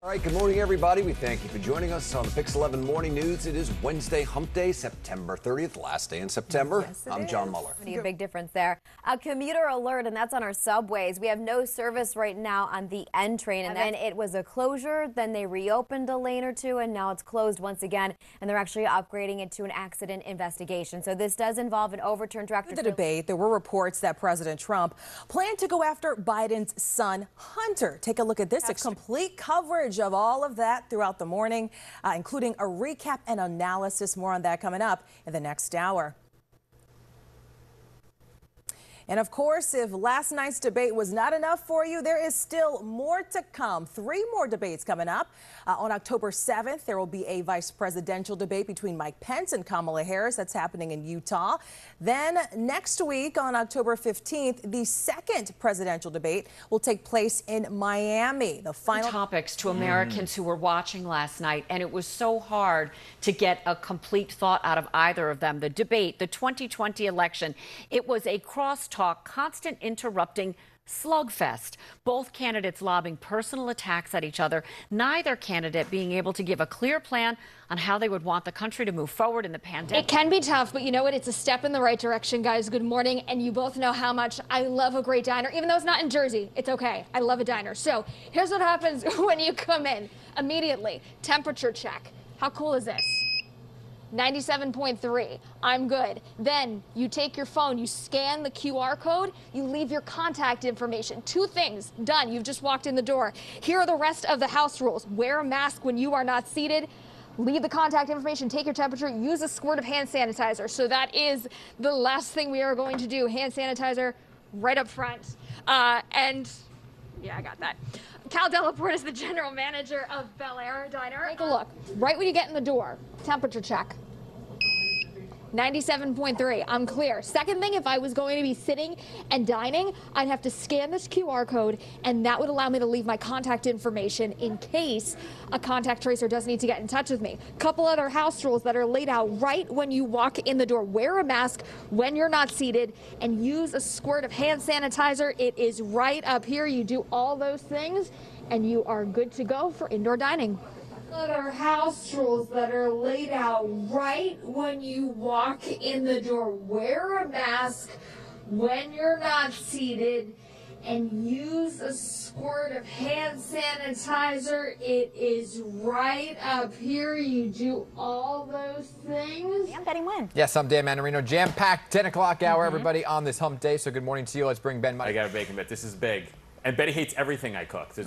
All right, good morning, everybody. We thank you for joining us on the Pix 11 Morning News. It is Wednesday, Hump Day, September 30th, last day in September. Yes, I'm John Muller. A big difference there. A commuter alert, and that's on our subways. We have no service right now on the N train, and then it was a closure. Then they reopened a lane or two, and now it's closed once again. And they're actually upgrading it to an accident investigation. So this does involve an overturned tractor. The debate, there were reports that President Trump planned to go after Biden's son, Hunter. Take a look at this. A complete coverage of all of that throughout the morning, including a recap and analysis. More on that coming up in the next hour. And of course, if last night's debate was not enough for you, there is still more to come. 3 more debates coming up. On October 7th, there will be a vice presidential debate between Mike Pence and Kamala Harris. That's happening in Utah. Then next week, on October 15th, the second presidential debate will take place in Miami. The final topics to Americans who were watching last night, and it was so hard to get a complete thought out of either of them. The debate, the 2020 election, it was a crosstalk, constant interrupting slugfest. Both candidates lobbing personal attacks at each other, neither candidate being able to give a clear plan on how they would want the country to move forward in the pandemic. It can be tough, but you know what? It's a step in the right direction, guys. Good morning. And you both know how much I love a great diner. Even though it's not in Jersey, it's okay. I love a diner. So here's what happens when you come in. Immediately, temperature check. How cool is this? 97.3. I'm good. Then you take your phone, you scan the QR code, you leave your contact information. 2 things done. You've just walked in the door. Here are the rest of the house rules. Wear a mask when you are not seated. Leave the contact information, take your temperature, use a squirt of hand sanitizer. So that is the last thing we are going to do. Hand sanitizer right up front. And yeah, I got that. Cal Delaporte is the general manager of Bel Air Diner. Take a look. Right when you get in the door, temperature check. 97.3. I'm clear. Second thing, if I was going to be sitting and dining, I'd have to scan this QR code, and that would allow me to leave my contact information in case a contact tracer does need to get in touch with me. Couple other house rules that are laid out right when you walk in the door. Wear a mask when you're not seated, and use a squirt of hand sanitizer. It is right up here. You do all those things, and you are good to go for indoor dining. Other house rules that are laid out right when you walk in the door. Wear a mask when you're not seated, and use a squirt of hand sanitizer. It is right up here. You do all those things. I'm betting Nguyen. Yes, I'm Dan Manarino. Jam-packed 10 o'clock hour, everybody, on this hump day. So good morning to you. Let's bring Ben. I got a bacon bit. This is big. And Betty hates everything I cook. So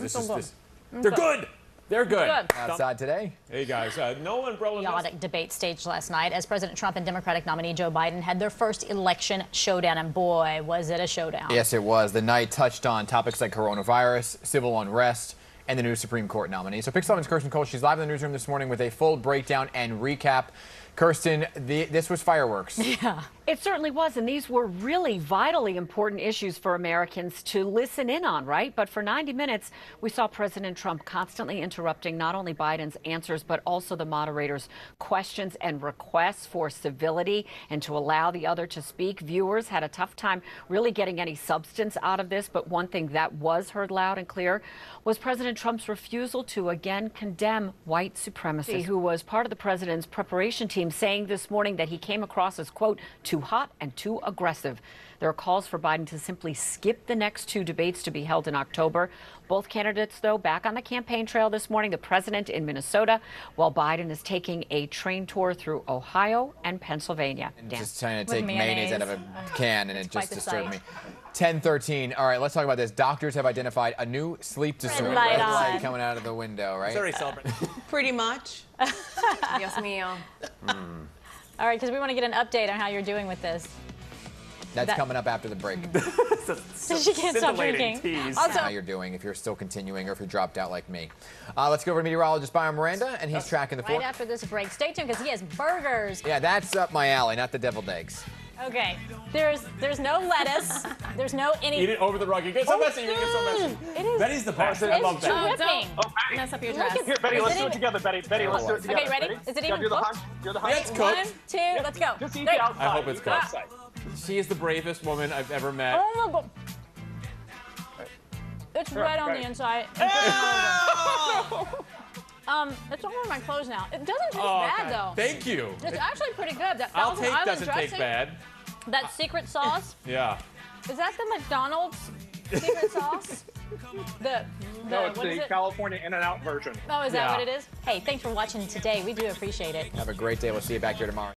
they're good. They're good. Outside today. Hey, guys. No umbrella. Chaotic debate staged last night as President Trump and Democratic nominee Joe Biden had their first election showdown. And boy, was it a showdown. Yes, it was. The night touched on topics like coronavirus, civil unrest, and the new Supreme Court nominee. So Pix 11's Kirstin Cole. She's live in the newsroom this morning with a full breakdown and recap. Kirstin, this was fireworks. Yeah, it certainly was. And these were really vitally important issues for Americans to listen in on, right? But for 90 minutes, we saw President Trump constantly interrupting not only Biden's answers, but also the moderator's questions and requests for civility and to allow the other to speak. Viewers had a tough time really getting any substance out of this. But one thing that was heard loud and clear was President Trump's refusal to again condemn white supremacy, who was part of the president's preparation team, saying this morning that he came across as, quote, too hot and too aggressive. There are calls for Biden to simply skip the next 2 debates to be held in October. Both candidates, though, back on the campaign trail this morning, the president in Minnesota, while Biden is taking a train tour through Ohio and Pennsylvania. And just trying to take mayonnaise out of a can, and it just disturbed me. 10:13. All right, let's talk about this. Doctors have identified a new sleep disorder. Red light coming out of the window, right? It's already celebrating. Pretty much. Dios mío. All right, because we want to get an update on how you're doing with this. That's coming up after the break. She can't stop drinking. Also, how you're doing, if you're still continuing or if you dropped out like me. Let's go over to meteorologist Byron Miranda, and he's tracking the floor. Right after this break. Stay tuned, because he has burgers. Yeah, that's up my alley, not the deviled eggs. Okay, there's no lettuce. There's no any. Eat it over the rug. You get so messy. You get so messy. It is. Betty's the best. I love Betty. It's dripping. Betty. Mess up your dress. Here, Betty, let's do it together, Betty. Betty, let's do it together. Okay, ready? Is it even cooked? Do the hunch. It's cooked. 1, 2, let's go. Just eat 3. the outside. I hope it's cooked. She is the bravest woman I've ever met. Oh my God. It's red on the inside. It's all over my clothes now. It doesn't taste bad though. Thank you. It's actually pretty good. That I'll Thousand take Island doesn't dressing, taste bad. That secret sauce. Yeah. Is that the McDonald's secret sauce? No, it's what is the it? California In-N-Out version. Oh, is that what it is? Hey, thanks for watching today. We do appreciate it. Have a great day. We'll see you back here tomorrow.